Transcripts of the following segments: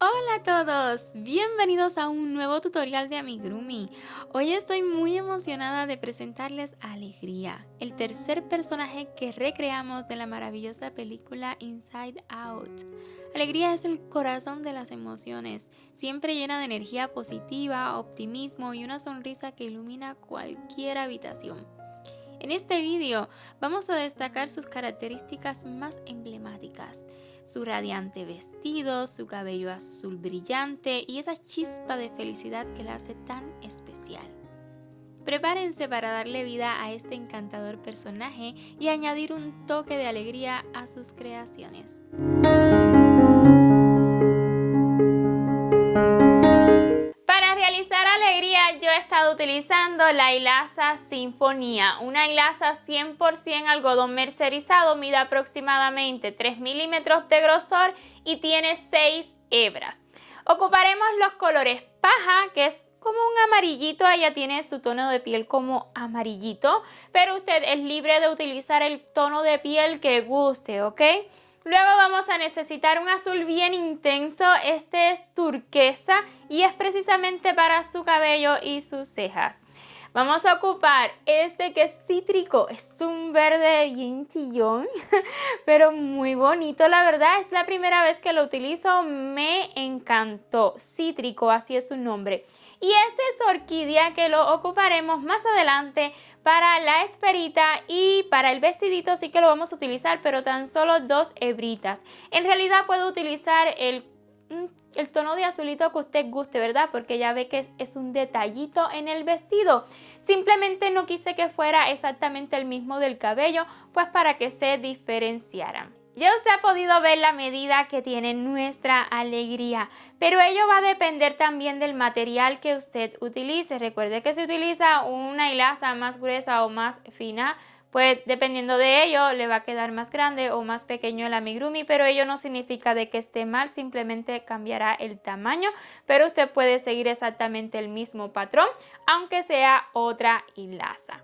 Hola a todos, bienvenidos a un nuevo tutorial de Amigurumi. Hoy estoy muy emocionada de presentarles a Alegría, el tercer personaje que recreamos de la maravillosa película Inside Out. Alegría es el corazón de las emociones, siempre llena de energía positiva, optimismo y una sonrisa que ilumina cualquier habitación. En este vídeo vamos a destacar sus características más emblemáticas, su radiante vestido, su cabello azul brillante y esa chispa de felicidad que la hace tan especial. Prepárense para darle vida a este encantador personaje y añadir un toque de alegría a sus creaciones. Para realizar Alegría yo he estado utilizando la hilaza Sinfonía, una hilaza 100% algodón mercerizado, mide aproximadamente 3 milímetros de grosor y tiene 6 hebras. Ocuparemos los colores paja, que es como un amarillito, ella tiene su tono de piel como amarillito, pero usted es libre de utilizar el tono de piel que guste, ¿ok? Luego vamos a necesitar un azul bien intenso, este es turquesa y es precisamente para su cabello y sus cejas. Vamos a ocupar este que es cítrico, es un verde bien chillón, pero muy bonito, la verdad, es la primera vez que lo utilizo, me encantó, cítrico, así es su nombre. Y este es orquídea que lo ocuparemos más adelante para la esferita y para el vestidito sí que lo vamos a utilizar, pero tan solo 2 hebritas. En realidad puedo utilizar el tono de azulito que usted guste, ¿verdad? Porque ya ve que es un detallito en el vestido. Simplemente no quise que fuera exactamente el mismo del cabello, pues para que se diferenciaran. Ya usted ha podido ver la medida que tiene nuestra Alegría, pero ello va a depender también del material que usted utilice. Recuerde que si utiliza una hilaza más gruesa o más fina, pues dependiendo de ello le va a quedar más grande o más pequeño el amigurumi, pero ello no significa de que esté mal, simplemente cambiará el tamaño, pero usted puede seguir exactamente el mismo patrón, aunque sea otra hilaza.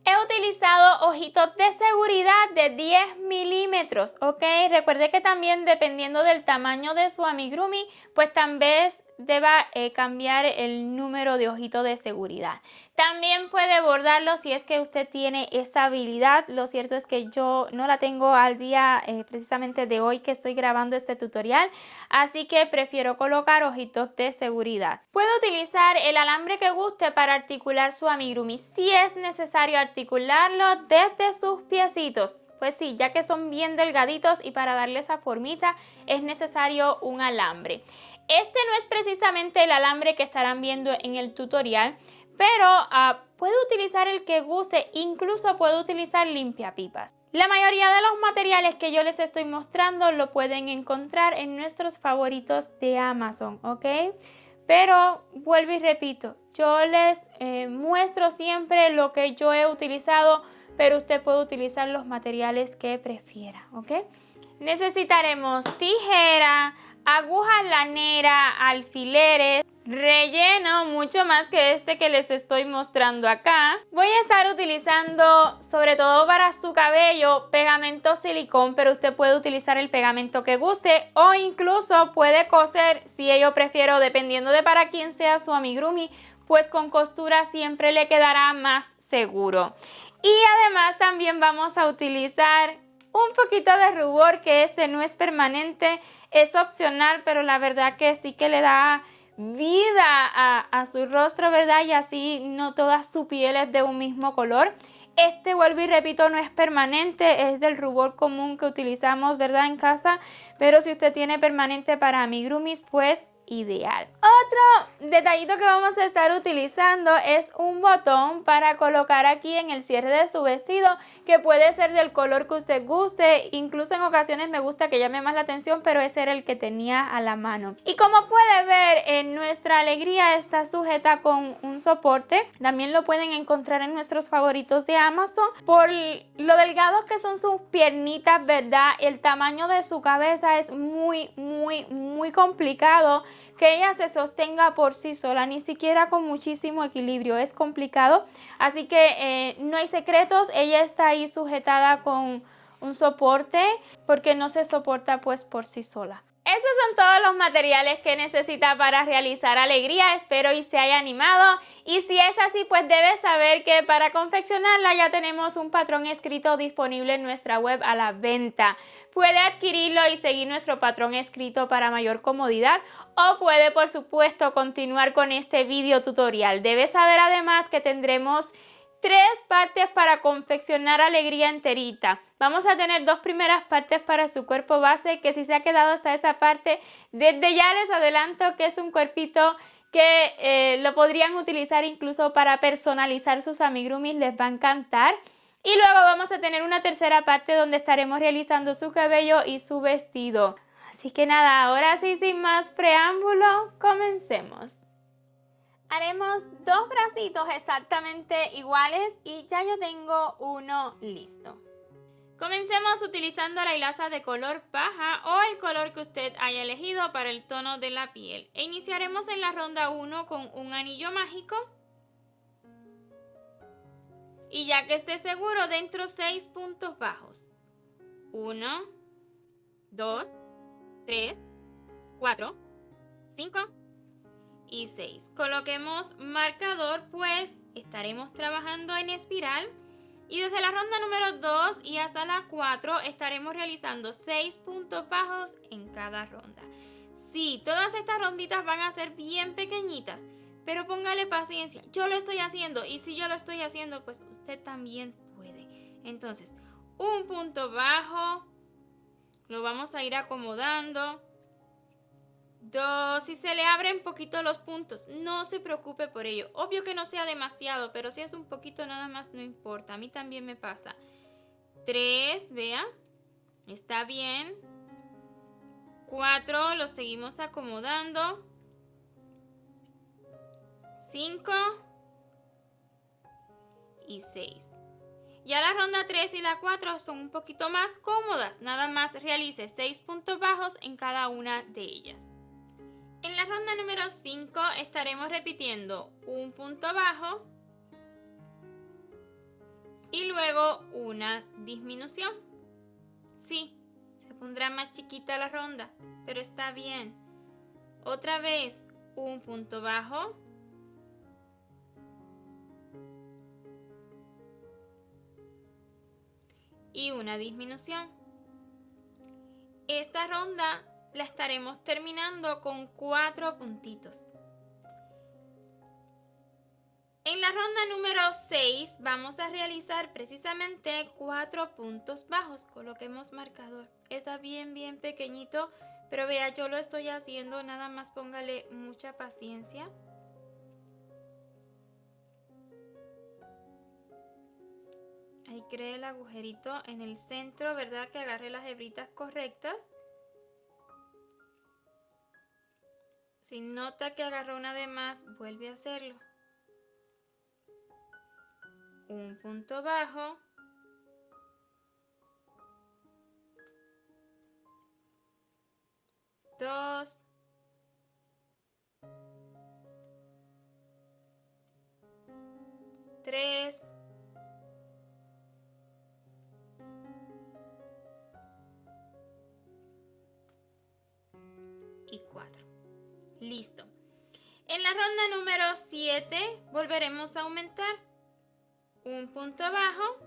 He utilizado ojitos de seguridad de 10 milímetros, ¿ok? Recuerde que también dependiendo del tamaño de su amigurumi, pues también deba cambiar el número de ojitos de seguridad. También puede bordarlo si es que usted tiene esa habilidad. Lo cierto es que yo no la tengo al día precisamente de hoy que estoy grabando este tutorial, así que prefiero colocar ojitos de seguridad. Puede utilizar el alambre que guste para articular su amigurumi, si es necesario articularlo desde sus piecitos. Pues sí, ya que son bien delgaditos y para darle esa formita es necesario un alambre. Este no es precisamente el alambre que estarán viendo en el tutorial, pero puede utilizar el que guste, incluso puede utilizar limpiapipas. La mayoría de los materiales que yo les estoy mostrando lo pueden encontrar en nuestros favoritos de Amazon, ¿ok? Pero vuelvo y repito, yo les muestro siempre lo que yo he utilizado, pero usted puede utilizar los materiales que prefiera, ¿ok? Necesitaremos tijera, agujas laneras, alfileres, relleno, mucho más que este que les estoy mostrando acá. Voy a estar utilizando, sobre todo para su cabello, pegamento silicón, pero usted puede utilizar el pegamento que guste o incluso puede coser, si yo prefiero, dependiendo de para quién sea su amigurumi, pues con costura siempre le quedará más seguro. Y además también vamos a utilizar un poquito de rubor, que este no es permanente, es opcional, pero la verdad que sí que le da vida a su rostro, ¿verdad? Y así no toda su piel es de un mismo color. Este, vuelvo y repito, no es permanente, es del rubor común que utilizamos, ¿verdad? En casa, pero si usted tiene permanente para amigurumis, pues ideal. Otro detallito que vamos a estar utilizando es un botón para colocar aquí en el cierre de su vestido, que puede ser del color que usted guste, incluso en ocasiones me gusta que llame más la atención, pero ese era el que tenía a la mano. Y como puede ver, en nuestra Alegría está sujeta con un soporte, también lo pueden encontrar en nuestros favoritos de Amazon. Por lo delgados que son sus piernitas, ¿verdad? El tamaño de su cabeza es muy complicado que ella se sostenga por sí sola, ni siquiera con muchísimo equilibrio, es complicado, así que no hay secretos, ella está ahí sujetada con un soporte porque no se soporta pues por sí sola. Esos son todos los materiales que necesita para realizar alegría. Espero y se haya animado. Y si es así, pues debes saber que para confeccionarla ya tenemos un patrón escrito disponible en nuestra web a la venta. Puede adquirirlo y seguir nuestro patrón escrito para mayor comodidad, o puede, por supuesto, continuar con este video tutorial. Debes saber además que tendremos 3 partes para confeccionar alegría enterita. Vamos a tener 2 primeras partes para su cuerpo base, que si se ha quedado hasta esta parte, desde ya les adelanto que es un cuerpito que lo podrían utilizar incluso para personalizar sus amigurumis, les va a encantar. Y luego vamos a tener una tercera parte donde estaremos realizando su cabello y su vestido. Así que nada, ahora sí, sin más preámbulo, comencemos. Haremos 2 bracitos exactamente iguales y ya yo tengo uno listo. Comencemos utilizando la hilaza de color paja o el color que usted haya elegido para el tono de la piel. E iniciaremos en la ronda 1 con un anillo mágico. Y ya que esté seguro, dentro 6 puntos bajos. 1, 2, 3, 4, 5 y 6. Coloquemos marcador, pues estaremos trabajando en espiral. Y desde la ronda número 2 y hasta la 4 estaremos realizando 6 puntos bajos en cada ronda. Sí, todas estas ronditas van a ser bien pequeñitas, pero póngale paciencia. Yo lo estoy haciendo y si yo lo estoy haciendo, pues usted también puede. Entonces, un punto bajo, lo vamos a ir acomodando. 2, si se le abren un poquito los puntos, no se preocupe por ello. Obvio que no sea demasiado, pero si es un poquito nada más no importa. A mí también me pasa. 3, vea, está bien. 4, lo seguimos acomodando. 5 y 6. Ya la ronda 3 y la 4 son un poquito más cómodas. Nada más realice 6 puntos bajos en cada una de ellas. En la ronda número 5 estaremos repitiendo un punto bajo y luego una disminución. Sí, se pondrá más chiquita la ronda, pero está bien. Otra vez un punto bajo y una disminución. Esta ronda la estaremos terminando con 4 puntitos. En la ronda número 6 vamos a realizar precisamente 4 puntos bajos. Coloquemos marcador. Está bien pequeñito, pero vea, yo lo estoy haciendo, nada más póngale mucha paciencia. Ahí cree el agujerito en el centro, ¿verdad? Que agarre las hebritas correctas. Si nota que agarró una de más, vuelve a hacerlo. Un punto bajo. Dos. Tres. Y 4. Listo. En la ronda número 7 volveremos a aumentar un punto bajo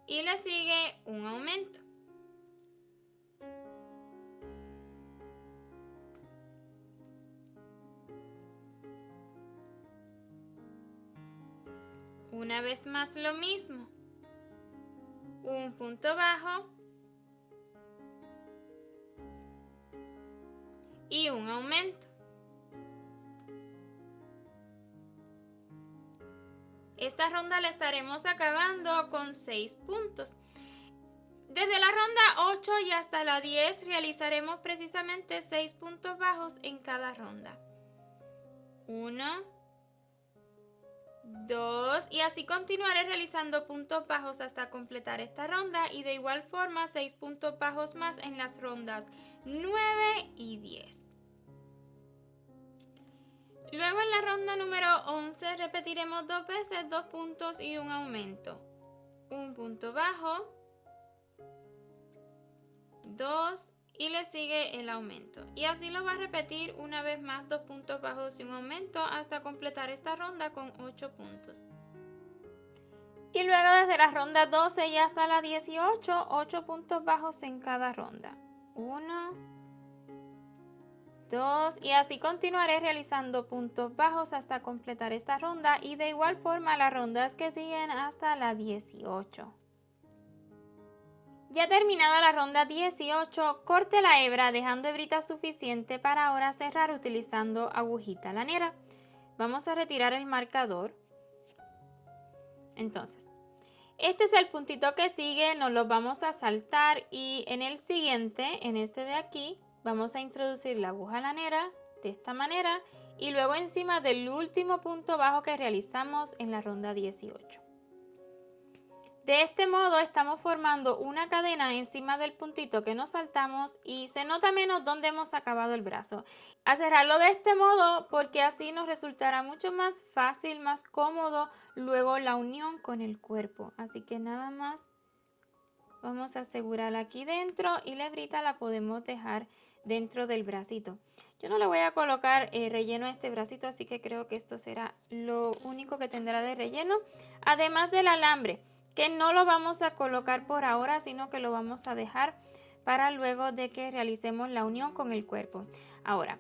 y le sigue un aumento. Una vez más lo mismo. Un punto bajo y un aumento. Esta ronda la estaremos acabando con 6 puntos. Desde la ronda 8 y hasta la 10 realizaremos precisamente 6 puntos bajos en cada ronda. 1, 2 y así continuaré realizando puntos bajos hasta completar esta ronda y de igual forma 6 puntos bajos más en las rondas 9 y 10. Luego en la ronda número 11 repetiremos 2 veces 2 puntos y un aumento. un punto bajo, 2 y le sigue el aumento. Y así lo va a repetir una vez más, 2 puntos bajos y un aumento hasta completar esta ronda con 8 puntos. Y luego desde la ronda 12 y hasta la 18, 8 puntos bajos en cada ronda. 1, 2 y así continuaré realizando puntos bajos hasta completar esta ronda y de igual forma las rondas que siguen hasta la 18. Ya terminada la ronda 18, corte la hebra dejando hebrita suficiente para ahora cerrar utilizando agujita lanera. Vamos a retirar el marcador. Entonces, este es el puntito que sigue, nos lo vamos a saltar y en el siguiente, en este de aquí, vamos a introducir la aguja lanera de esta manera y luego encima del último punto bajo que realizamos en la ronda 18. De este modo estamos formando una cadena encima del puntito que nos saltamos y se nota menos dónde hemos acabado el brazo. A cerrarlo de este modo porque así nos resultará mucho más fácil, más cómodo luego la unión con el cuerpo. Así que nada más vamos a asegurar aquí dentro y la hebrita la podemos dejar dentro del bracito. Yo no le voy a colocar relleno a este bracito, así que creo que esto será lo único que tendrá de relleno, además del alambre, que no lo vamos a colocar por ahora, sino que lo vamos a dejar para luego de que realicemos la unión con el cuerpo. Ahora,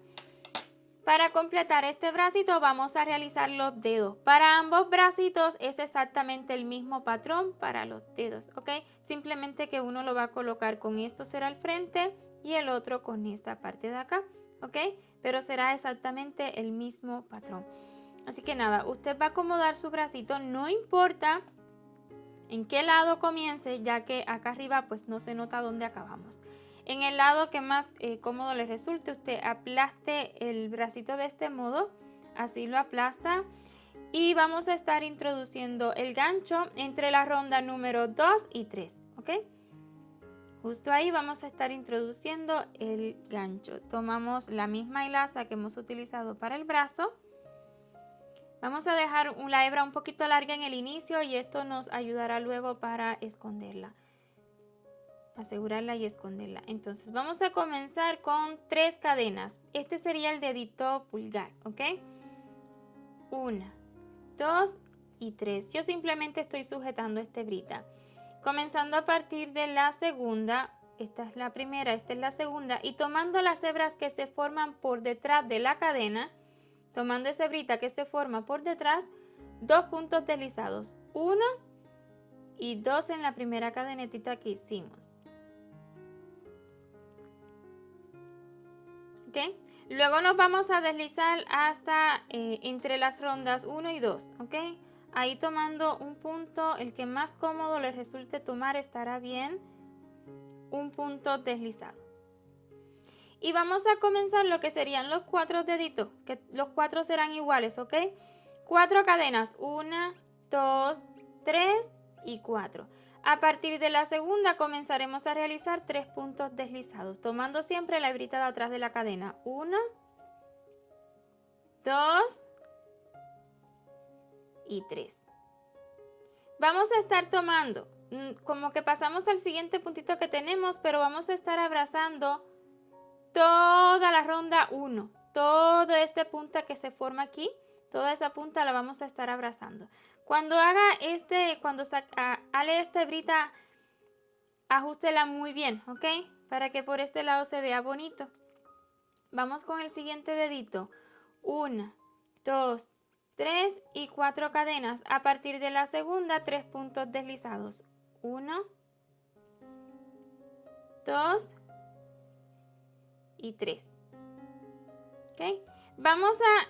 para completar este bracito vamos a realizar los dedos. Para ambos bracitos es exactamente el mismo patrón para los dedos, ¿ok? Simplemente que uno lo va a colocar con esto será el frente y el otro con esta parte de acá, ¿ok? Pero será exactamente el mismo patrón. Así que nada, usted va a acomodar su bracito, no importa en qué lado comience, ya que acá arriba pues no se nota dónde acabamos. En el lado que más cómodo le resulte, usted aplaste el bracito de este modo, así lo aplasta y vamos a estar introduciendo el gancho entre la ronda número 2 y 3, ¿ok? Justo ahí vamos a estar introduciendo el gancho. Tomamos la misma hilaza que hemos utilizado para el brazo. Vamos a dejar la hebra un poquito larga en el inicio y esto nos ayudará luego para esconderla. Asegurarla y esconderla. Entonces vamos a comenzar con 3 cadenas. Este sería el dedito pulgar, ¿ok? 1, 2 y 3. Yo simplemente estoy sujetando esta hebrita. Comenzando a partir de la segunda, esta es la primera, esta es la segunda, y tomando las hebras que se forman por detrás de la cadena, tomando esa hebrita que se forma por detrás, 2 puntos deslizados, 1 y 2 en la primera cadenetita que hicimos. ¿Ok? Luego nos vamos a deslizar hasta entre las rondas 1 y 2, ¿ok? Ahí tomando un punto, el que más cómodo les resulte tomar estará bien, un punto deslizado. Y vamos a comenzar lo que serían los 4 deditos, que los 4 serán iguales, ¿ok? 4 cadenas, 1, 2, 3 y 4. A partir de la segunda comenzaremos a realizar 3 puntos deslizados, tomando siempre la hebrita de atrás de la cadena. 1, 2 y 3. Vamos a estar tomando, como que pasamos al siguiente puntito que tenemos, pero vamos a estar abrazando toda la ronda 1, todo este punta que se forma aquí, toda esa punta la vamos a estar abrazando. Cuando haga ale esta hebrita, ajústela muy bien, ¿ok? Para que por este lado se vea bonito. Vamos con el siguiente dedito. 1, 2, 3 y 4 cadenas. A partir de la segunda, 3 puntos deslizados. 1, 2 y 3. ¿Ok? Vamos a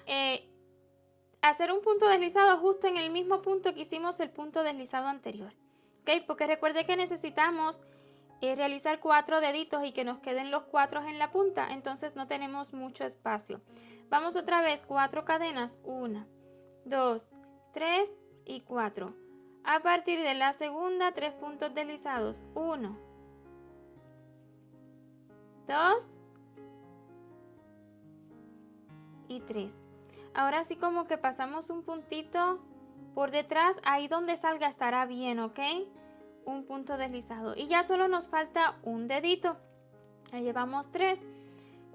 hacer un punto deslizado justo en el mismo punto que hicimos el punto deslizado anterior. ¿Ok? Porque recuerde que necesitamos realizar 4 deditos y que nos queden los 4 en la punta, entonces no tenemos mucho espacio. Vamos otra vez, 4 cadenas, 1, 2, 3 y 4. A partir de la segunda, 3 puntos deslizados, 1, 2 y 3. Ahora sí como que pasamos un puntito por detrás, ahí donde salga estará bien, ¿ok? un punto deslizado. Y ya solo nos falta un dedito. Ya llevamos 3.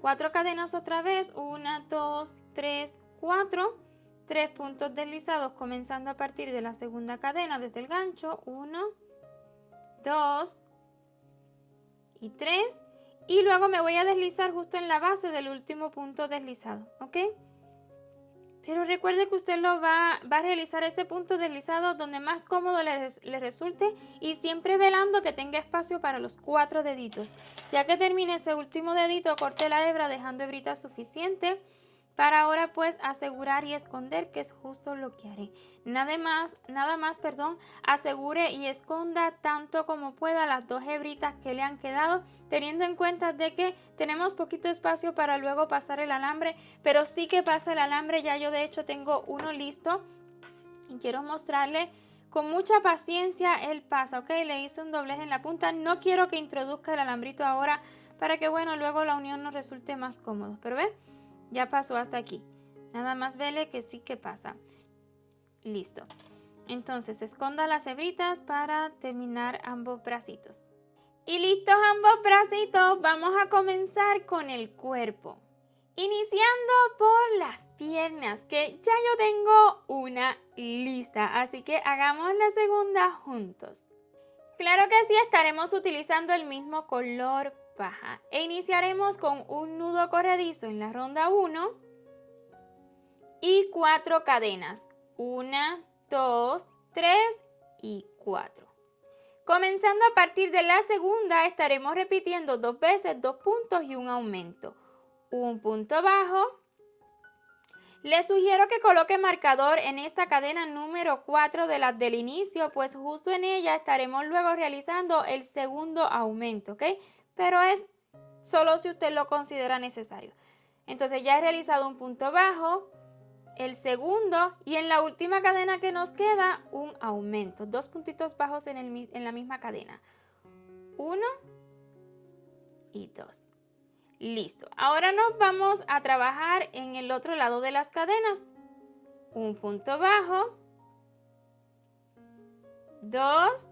4 cadenas otra vez. 1, 2, 3, 4. 3 puntos deslizados comenzando a partir de la segunda cadena desde el gancho. 1, 2 y 3. Y luego me voy a deslizar justo en la base del último punto deslizado, ¿ok? Pero recuerde que usted va a realizar ese punto deslizado donde más cómodo le resulte y siempre velando que tenga espacio para los 4 deditos. Ya que termine ese último dedito, corte la hebra dejando hebrita suficiente para ahora pues asegurar y esconder, que es justo lo que haré. Nada más, asegure y esconda tanto como pueda las 2 hebritas que le han quedado, teniendo en cuenta de que tenemos poquito espacio para luego pasar el alambre, pero sí que pasa el alambre. Ya yo de hecho tengo uno listo y quiero mostrarle con mucha paciencia él pasa, ¿ok? Le hice un doblez en la punta, no quiero que introduzca el alambrito ahora para que bueno, luego la unión nos resulte más cómodo, pero ve, ya pasó hasta aquí. Nada más vele que sí que pasa. Listo. Entonces esconda las hebritas para terminar ambos bracitos. Y listos ambos bracitos, vamos a comenzar con el cuerpo. Iniciando por las piernas, que ya yo tengo una lista, así que hagamos la segunda juntos. Claro que sí, estaremos utilizando el mismo color paja e iniciaremos con un nudo corredizo en la ronda 1 y 4 cadenas. 1, 2, 3 y 4. Comenzando a partir de la segunda, estaremos repitiendo 2 veces 2 puntos y un aumento. Un punto bajo. Les sugiero que coloque marcador en esta cadena número 4 de las del inicio, pues justo en ella estaremos luego realizando el segundo aumento, ¿ok? Pero es solo si usted lo considera necesario. Entonces ya he realizado un punto bajo, el segundo y en la última cadena que nos queda un aumento. 2 puntitos bajos en la misma cadena. 1 y 2. Listo. Ahora nos vamos a trabajar en el otro lado de las cadenas. Un punto bajo, 2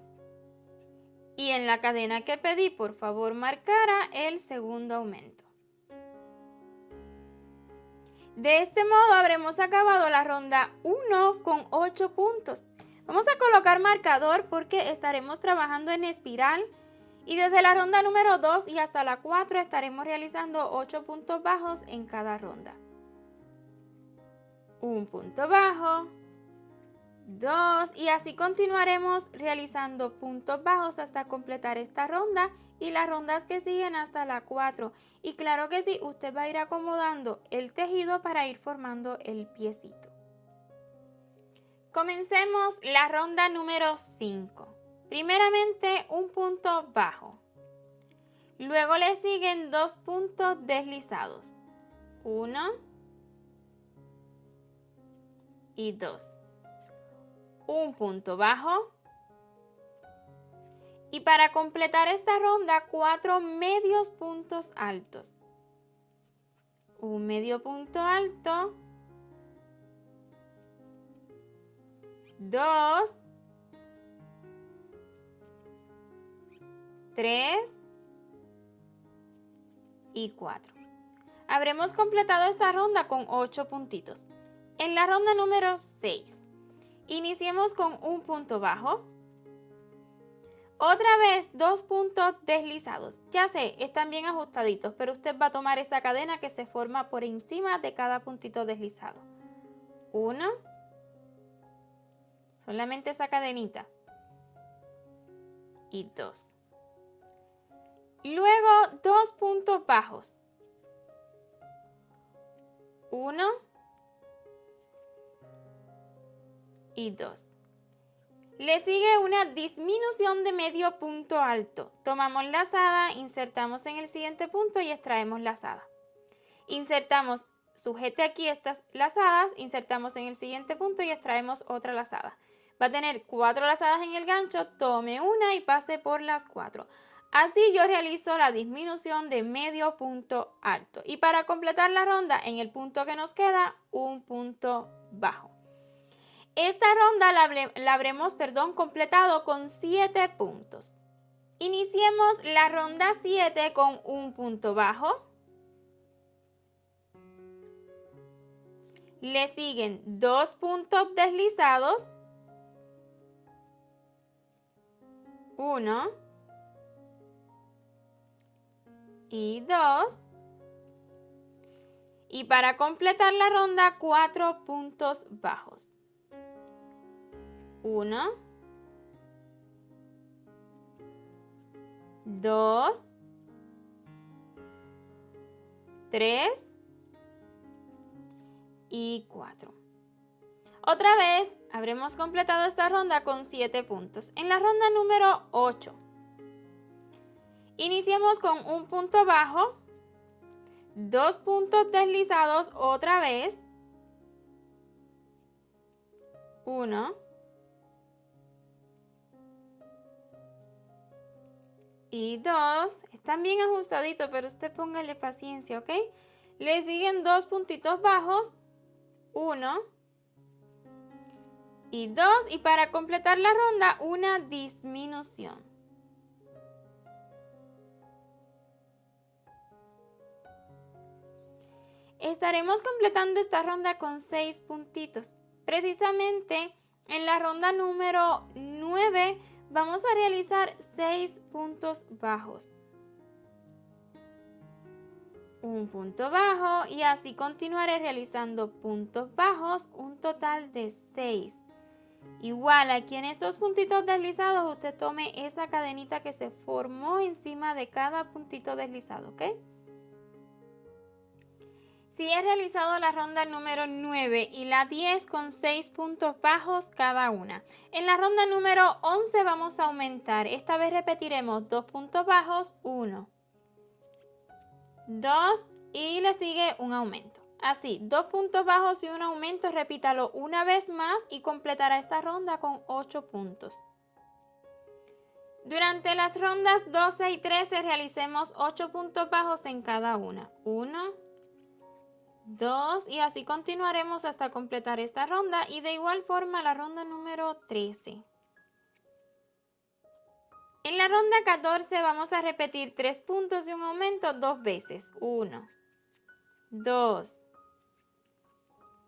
y en la cadena que pedí, por favor, marcara el segundo aumento. De este modo habremos acabado la ronda 1 con 8 puntos. Vamos a colocar marcador porque estaremos trabajando en espiral. Y desde la ronda número 2 y hasta la 4 estaremos realizando 8 puntos bajos en cada ronda. Un punto bajo, 2 y así continuaremos realizando puntos bajos hasta completar esta ronda y las rondas que siguen hasta la 4. Y claro que sí, usted va a ir acomodando el tejido para ir formando el piecito. Comencemos la ronda número 5. Primeramente un punto bajo, luego le siguen 2 puntos deslizados, 1 y 2, un punto bajo y para completar esta ronda 4 medios puntos altos, un medio punto alto, 2, 3 y 4. Habremos completado esta ronda con 8 puntitos. En la ronda número 6, iniciemos con un punto bajo. Otra vez 2 puntos deslizados. Ya sé, están bien ajustaditos, pero usted va a tomar esa cadena que se forma por encima de cada puntito deslizado. 1, solamente esa cadenita. Y 2. Luego 2 puntos bajos. 1 y 2. Le sigue una disminución de medio punto alto. Tomamos lazada, insertamos en el siguiente punto y extraemos lazada. Insertamos, sujete aquí estas lazadas, insertamos en el siguiente punto y extraemos otra lazada. Va a tener 4 lazadas en el gancho, tome una y pase por las 4. Así yo realizo la disminución de medio punto alto. Y para completar la ronda, en el punto que nos queda, un punto bajo. Esta ronda la habremos completado con 7 puntos. Iniciemos la ronda 7 con un punto bajo. Le siguen 2 puntos deslizados. 1 y 2. Y para completar la ronda, 4 puntos bajos. 1, 2, 3 y 4. Otra vez habremos completado esta ronda con 7 puntos. En la ronda número 8, iniciamos con un punto bajo, 2 puntos deslizados otra vez, 1 y 2. Están bien ajustaditos, pero usted póngale paciencia, ¿ok? Le siguen 2 puntitos bajos, 1 y 2. Y para completar la ronda, una disminución. Estaremos completando esta ronda con 6 puntitos. Precisamente en la ronda número 9 vamos a realizar 6 puntos bajos. Un punto bajo y así continuaré realizando puntos bajos, un total de 6. Igual aquí en estos puntitos deslizados usted tome esa cadenita que se formó encima de cada puntito deslizado, ¿ok? Si he realizado la ronda número 9 y la 10 con 6 puntos bajos cada una. En la ronda número 11 vamos a aumentar. Esta vez repetiremos 2 puntos bajos, 1, 2 y le sigue un aumento. Así, 2 puntos bajos y un aumento, repítalo una vez más y completará esta ronda con 8 puntos. Durante las rondas 12 y 13 realicemos 8 puntos bajos en cada una. 1, 2 y así continuaremos hasta completar esta ronda y de igual forma la ronda número 13. En la ronda 14 vamos a repetir 3 puntos y un aumento 2 veces. 1, 2,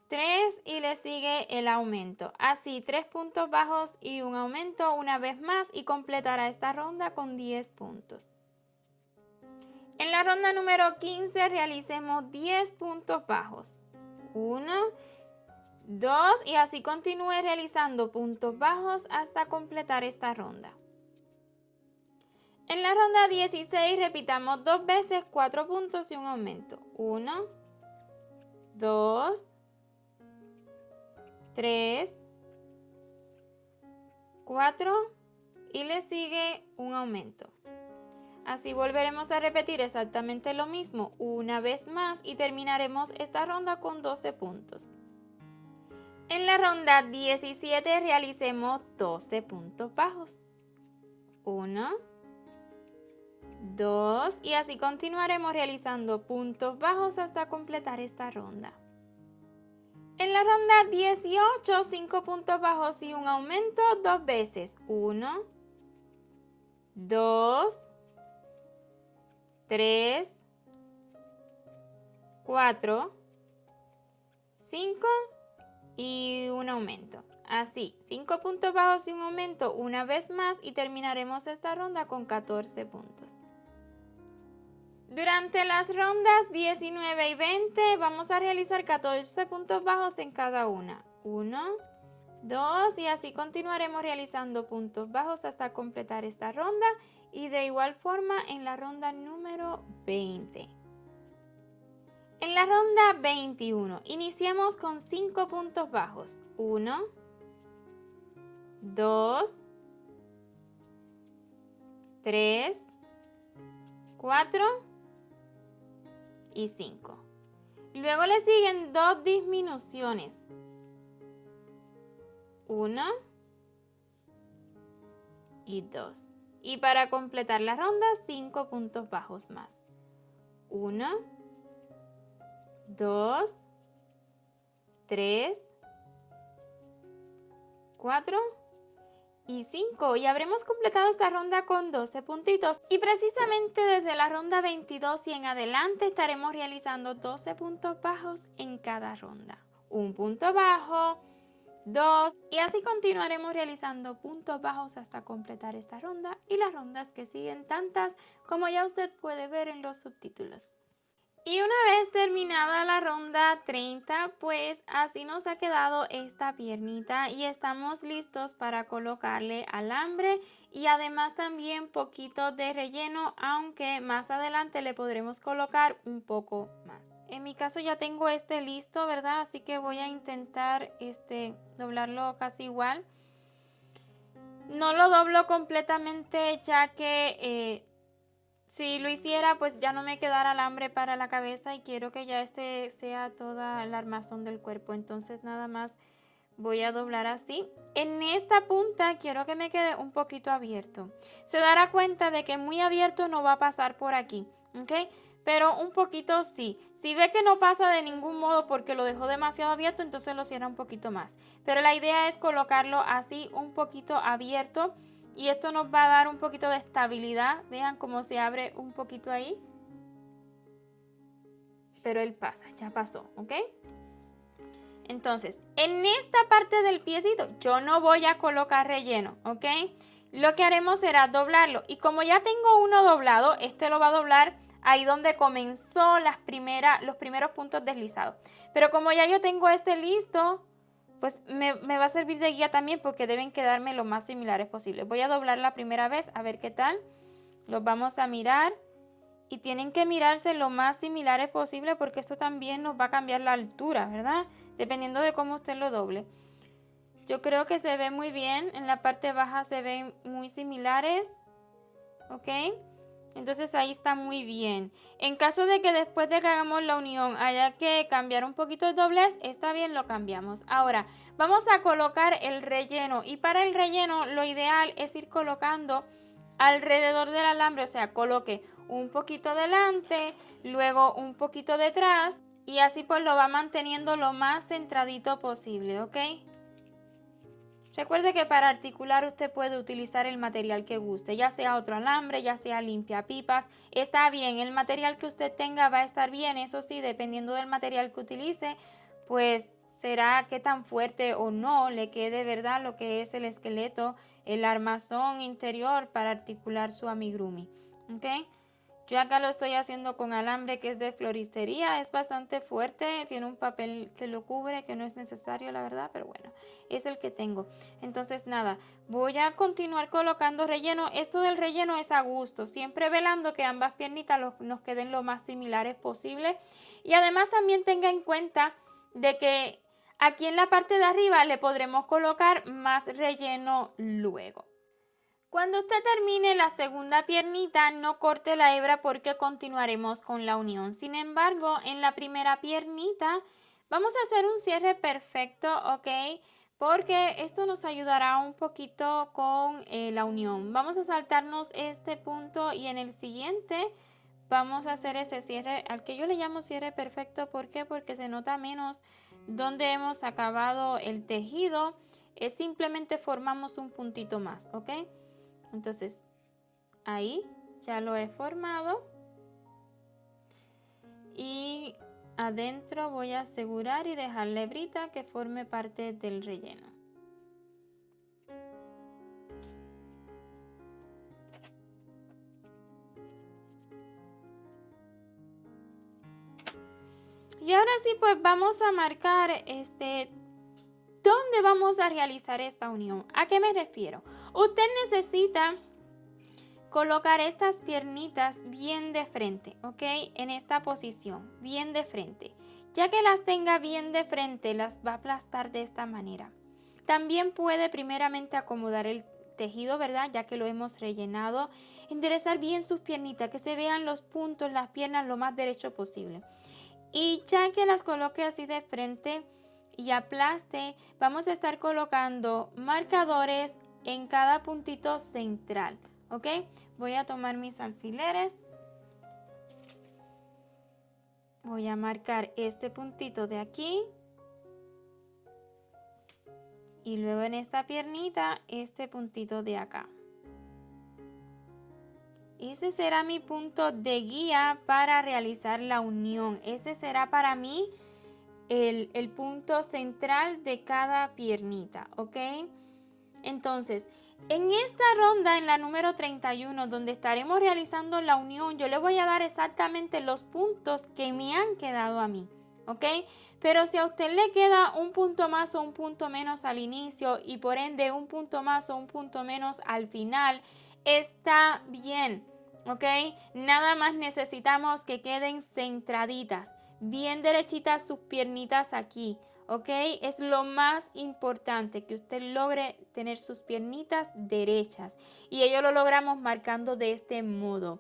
3 y le sigue el aumento. Así 3 puntos bajos y un aumento una vez más y completará esta ronda con 10 puntos. En la ronda número 15 realicemos 10 puntos bajos. 1, 2 y así continúe realizando puntos bajos hasta completar esta ronda. En la ronda 16 repitamos 2 veces 4 puntos y un aumento. 1, 2, 3, 4 y le sigue un aumento. Así volveremos a repetir exactamente lo mismo una vez más y terminaremos esta ronda con 12 puntos. En la ronda 17 realicemos 12 puntos bajos. 1, 2 y así continuaremos realizando puntos bajos hasta completar esta ronda. En la ronda 18, 5 puntos bajos y un aumento 2 veces. 1, 2, 3, 4, 5 y un aumento. Así, 5 puntos bajos y un aumento una vez más y terminaremos esta ronda con 14 puntos. Durante las rondas 19 y 20 vamos a realizar 14 puntos bajos en cada una. 1, 2 y así continuaremos realizando puntos bajos hasta completar esta ronda y de igual forma en la ronda número 20. En la ronda 21 iniciamos con 5 puntos bajos. 1, 2, 3, 4 y 5. Luego le siguen 2 disminuciones. 1 y 2. Y para completar la ronda, 5 puntos bajos más. 1, 2, 3, 4 y 5 y habremos completado esta ronda con 12 puntitos y precisamente desde la ronda 22 y en adelante estaremos realizando 12 puntos bajos en cada ronda. Un punto bajo, 2 y así continuaremos realizando puntos bajos hasta completar esta ronda y las rondas que siguen, tantas como ya usted puede ver en los subtítulos. Y una vez terminada la ronda 30, pues así nos ha quedado esta piernita y estamos listos para colocarle alambre y además también poquito de relleno, aunque más adelante le podremos colocar un poco más. En mi caso ya tengo este listo, ¿verdad? Así que voy a intentar doblarlo casi igual. No lo doblo completamente ya que si lo hiciera, pues ya no me quedara alambre para la cabeza y quiero que ya sea toda el armazón del cuerpo. Entonces nada más voy a doblar así. En esta punta quiero que me quede un poquito abierto. Se dará cuenta de que muy abierto no va a pasar por aquí, ¿ok? Pero un poquito sí. Si ve que no pasa de ningún modo porque lo dejó demasiado abierto, entonces lo cierra un poquito más. Pero la idea es colocarlo así un poquito abierto. Y esto nos va a dar un poquito de estabilidad. Vean cómo se abre un poquito ahí. Pero él pasa, ya pasó, ¿ok? Entonces, en esta parte del piecito yo no voy a colocar relleno, ¿ok? Lo que haremos será doblarlo. Y como ya tengo uno doblado, este lo va a doblar ahí donde comenzó los primeros puntos deslizados. Pero como ya yo tengo este listo, pues me va a servir de guía también porque deben quedarme lo más similares posible. Voy a doblar la primera vez a ver qué tal. Los vamos a mirar y tienen que mirarse lo más similares posible porque esto también nos va a cambiar la altura, ¿verdad? Dependiendo de cómo usted lo doble. Yo creo que se ve muy bien. En la parte baja se ven muy similares. ¿Ok? Entonces ahí está muy bien. En caso de que después de que hagamos la unión haya que cambiar un poquito el doblez, está bien, lo cambiamos. Ahora vamos a colocar el relleno y para el relleno lo ideal es ir colocando alrededor del alambre, o sea, coloque un poquito delante, luego un poquito detrás y así pues lo va manteniendo lo más centradito posible, ¿ok? Recuerde que para articular usted puede utilizar el material que guste, ya sea otro alambre, ya sea limpiapipas, está bien, el material que usted tenga va a estar bien, eso sí, dependiendo del material que utilice, pues será qué tan fuerte o no le quede, ¿verdad?, lo que es el esqueleto, el armazón interior para articular su amigurumi, ¿ok? Yo acá lo estoy haciendo con alambre que es de floristería, es bastante fuerte, tiene un papel que lo cubre, que no es necesario la verdad, pero bueno, es el que tengo. Entonces nada, voy a continuar colocando relleno. Esto del relleno es a gusto, siempre velando que ambas piernitas nos queden lo más similares posible. Y además también tenga en cuenta de que aquí en la parte de arriba le podremos colocar más relleno luego. Cuando usted termine la segunda piernita, no corte la hebra porque continuaremos con la unión. Sin embargo, en la primera piernita vamos a hacer un cierre perfecto, ¿ok? Porque esto nos ayudará un poquito con la unión. Vamos a saltarnos este punto y en el siguiente vamos a hacer ese cierre, al que yo le llamo cierre perfecto. ¿Por qué? Porque se nota menos donde hemos acabado el tejido. Simplemente formamos un puntito más, ¿ok? Entonces, ahí ya lo he formado y adentro voy a asegurar y dejar la hebrita que forme parte del relleno. Y ahora sí, pues vamos a marcar ¿dónde vamos a realizar esta unión? ¿A qué me refiero? Usted necesita colocar estas piernitas bien de frente, ¿ok? En esta posición, bien de frente. Ya que las tenga bien de frente, las va a aplastar de esta manera. También puede primeramente acomodar el tejido, ¿verdad? Ya que lo hemos rellenado. Enderezar bien sus piernitas, que se vean los puntos, las piernas lo más derecho posible. Y ya que las coloque así de frente y aplaste, vamos a estar colocando marcadores en cada puntito central. ¿Ok? Voy a tomar mis alfileres. Voy a marcar este puntito de aquí. y luego en esta piernita este puntito de acá. Ese será mi punto de guía para realizar la unión. Ese será para mí el punto central de cada piernita, ¿ok? Entonces, en esta ronda, en la número 31, donde estaremos realizando la unión, yo le voy a dar exactamente los puntos que me han quedado a mí, ¿ok? Pero si a usted le queda un punto más o un punto menos al inicio y por ende un punto más o un punto menos al final, está bien, ¿ok? Nada más necesitamos que queden centraditas, bien derechitas sus piernitas aquí, ¿ok? Es lo más importante que usted logre tener sus piernitas derechas y ello lo logramos marcando de este modo.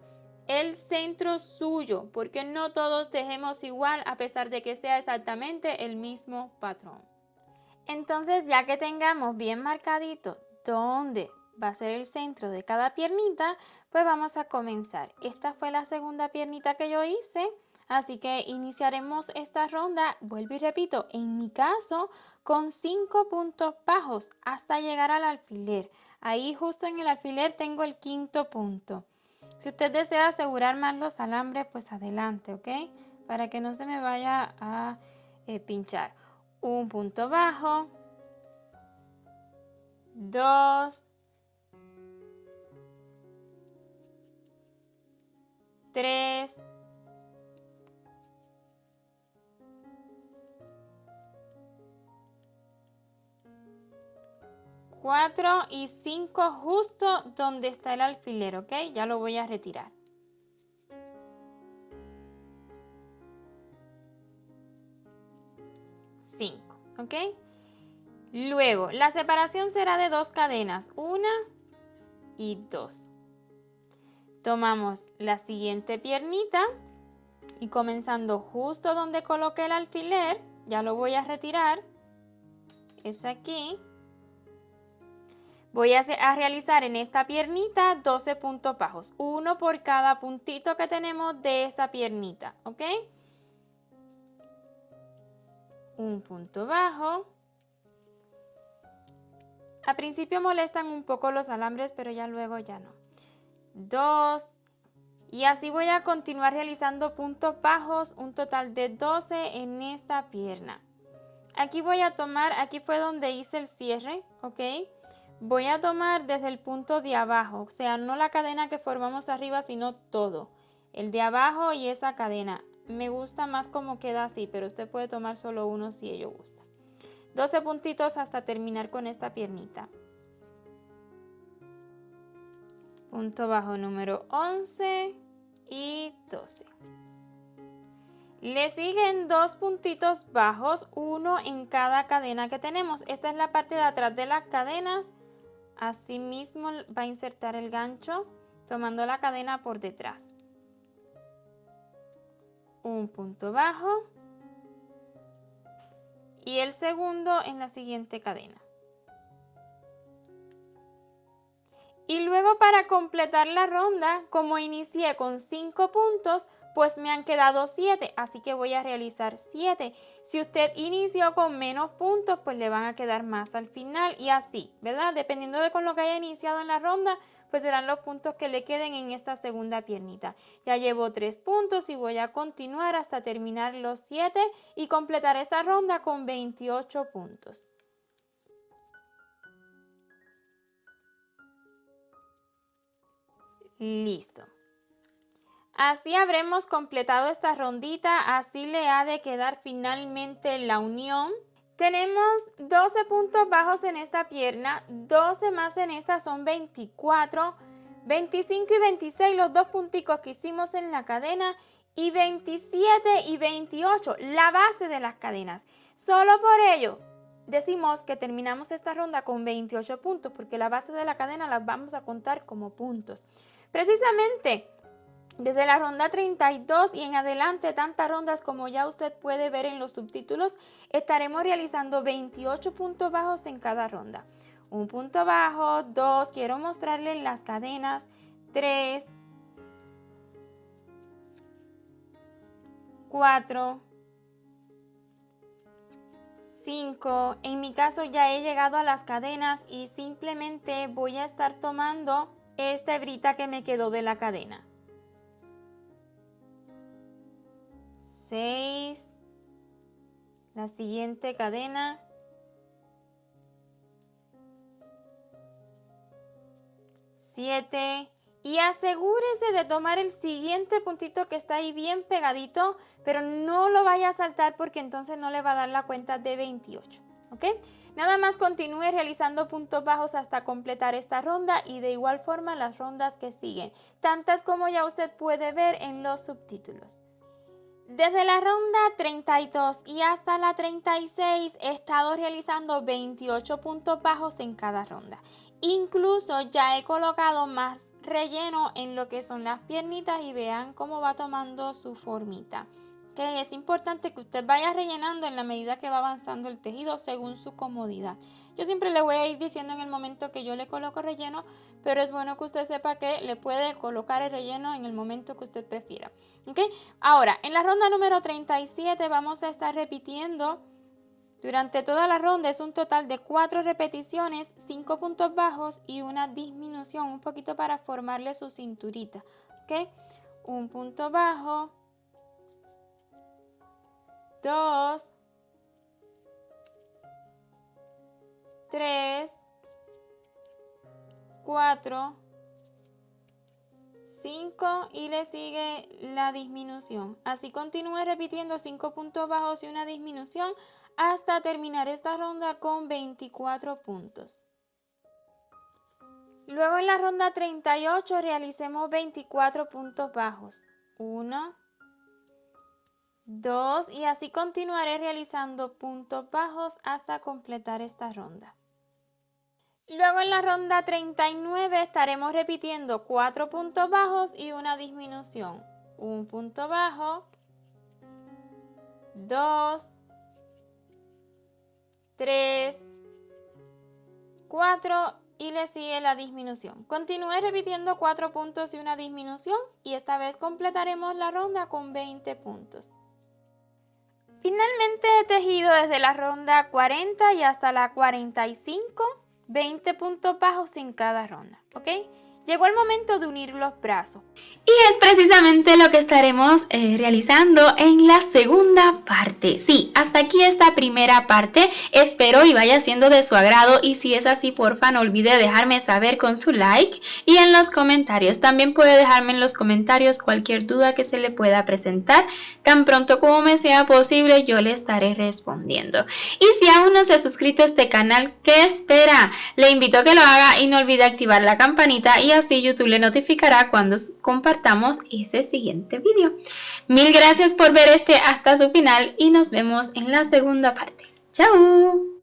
El centro suyo, porque no todos tejemos igual a pesar de que sea exactamente el mismo patrón. Entonces, ya que tengamos bien marcadito dónde va a ser el centro de cada piernita, pues vamos a comenzar. Esta fue la segunda piernita que yo hice, así que iniciaremos esta ronda, vuelvo y repito, en mi caso, con 5 puntos bajos hasta llegar al alfiler. Ahí justo en el alfiler tengo el quinto punto. Si usted desea asegurar más los alambres, pues adelante, ¿ok? Para que no se me vaya a pinchar. Un punto bajo, 2, 3, 4 y 5 justo donde está el alfiler, ¿ok? Ya lo voy a retirar. Cinco, ¿ok? Luego, la separación será de 2 cadenas, 1 y 2. Tomamos la siguiente piernita y comenzando justo donde coloqué el alfiler, ya lo voy a retirar, es aquí. Voy a realizar en esta piernita 12 puntos bajos, uno por cada puntito que tenemos de esa piernita, ¿ok? Un punto bajo. Al principio molestan un poco los alambres, pero ya luego ya no. 2. Y así voy a continuar realizando puntos bajos, un total de 12 en esta pierna. Aquí voy a tomar, aquí fue donde hice el cierre, ¿ok? Voy a tomar desde el punto de abajo, o sea, no la cadena que formamos arriba, sino todo. El de abajo y esa cadena. Me gusta más como queda así, pero usted puede tomar solo uno si ello gusta. 12 puntitos hasta terminar con esta piernita. Punto bajo número 11 y 12. Le siguen 2 puntitos bajos, uno en cada cadena que tenemos. Esta es la parte de atrás de las cadenas. Asimismo va a insertar el gancho tomando la cadena por detrás. Un punto bajo y el segundo en la siguiente cadena. Y luego para completar la ronda, como inicié con 5 puntos, pues me han quedado 7, así que voy a realizar 7. Si usted inició con menos puntos, pues le van a quedar más al final y así, ¿verdad? Dependiendo de con lo que haya iniciado en la ronda, pues serán los puntos que le queden en esta segunda piernita. Ya llevo 3 puntos y voy a continuar hasta terminar los 7 y completar esta ronda con 28 puntos. Listo. Así habremos completado esta rondita, así le ha de quedar finalmente la unión. Tenemos 12 puntos bajos en esta pierna, 12 más en esta son 24, 25 y 26 los 2 punticos que hicimos en la cadena y 27 y 28 la base de las cadenas. Solo por ello decimos que terminamos esta ronda con 28 puntos porque la base de la cadena las vamos a contar como puntos. Precisamente desde la ronda 32 y en adelante, tantas rondas como ya usted puede ver en los subtítulos, estaremos realizando 28 puntos bajos en cada ronda. Un punto bajo, 2, quiero mostrarles las cadenas, 3, 4, 5. En mi caso ya he llegado a las cadenas y simplemente voy a estar tomando esta hebrita que me quedó de la cadena. 6. La siguiente cadena. 7. Y asegúrese de tomar el siguiente puntito que está ahí bien pegadito, pero no lo vaya a saltar porque entonces no le va a dar la cuenta de 28. ¿Ok? Nada más continúe realizando puntos bajos hasta completar esta ronda y de igual forma las rondas que siguen, tantas como ya usted puede ver en los subtítulos. Desde la ronda 32 y hasta la 36 he estado realizando 28 puntos bajos en cada ronda. Incluso ya he colocado más relleno en lo que son las piernitas y vean cómo va tomando su formita. ¿Okay? Es importante que usted vaya rellenando en la medida que va avanzando el tejido según su comodidad. Yo siempre le voy a ir diciendo en el momento que yo le coloco relleno, pero es bueno que usted sepa que le puede colocar el relleno en el momento que usted prefiera. ¿Okay? Ahora, en la ronda número 37 vamos a estar repitiendo durante toda la ronda. Es un total de 4 repeticiones, 5 puntos bajos y una disminución, un poquito para formarle su cinturita. ¿Okay? Un punto bajo, 2, 3, 4, 5 y le sigue la disminución. Así continúe repitiendo 5 puntos bajos y una disminución hasta terminar esta ronda con 24 puntos. Luego en la ronda 38 realicemos 24 puntos bajos. 1, 2 y así continuaré realizando puntos bajos hasta completar esta ronda. Luego en la ronda 39 estaremos repitiendo 4 puntos bajos y una disminución. Un punto bajo, 2, 3, 4 y le sigue la disminución. Continúe repitiendo 4 puntos y una disminución y esta vez completaremos la ronda con 20 puntos. Finalmente he tejido desde la ronda 40 y hasta la 45, 20 puntos bajos en cada ronda, ¿ok? Llegó el momento de unir los brazos. Y es precisamente lo que estaremos realizando en la segunda parte. Sí, hasta aquí esta primera parte. Espero y vaya siendo de su agrado. Y si es así, porfa, no olvide dejarme saber con su like y en los comentarios. También puede dejarme en los comentarios cualquier duda que se le pueda presentar. Tan pronto como me sea posible, yo le estaré respondiendo. Y si aún no se ha suscrito a este canal, ¿qué espera? Le invito a que lo haga y no olvide activar la campanita y así YouTube le notificará cuando compartamos ese siguiente video. Mil gracias por ver hasta su final y nos vemos en la segunda parte. ¡Chao!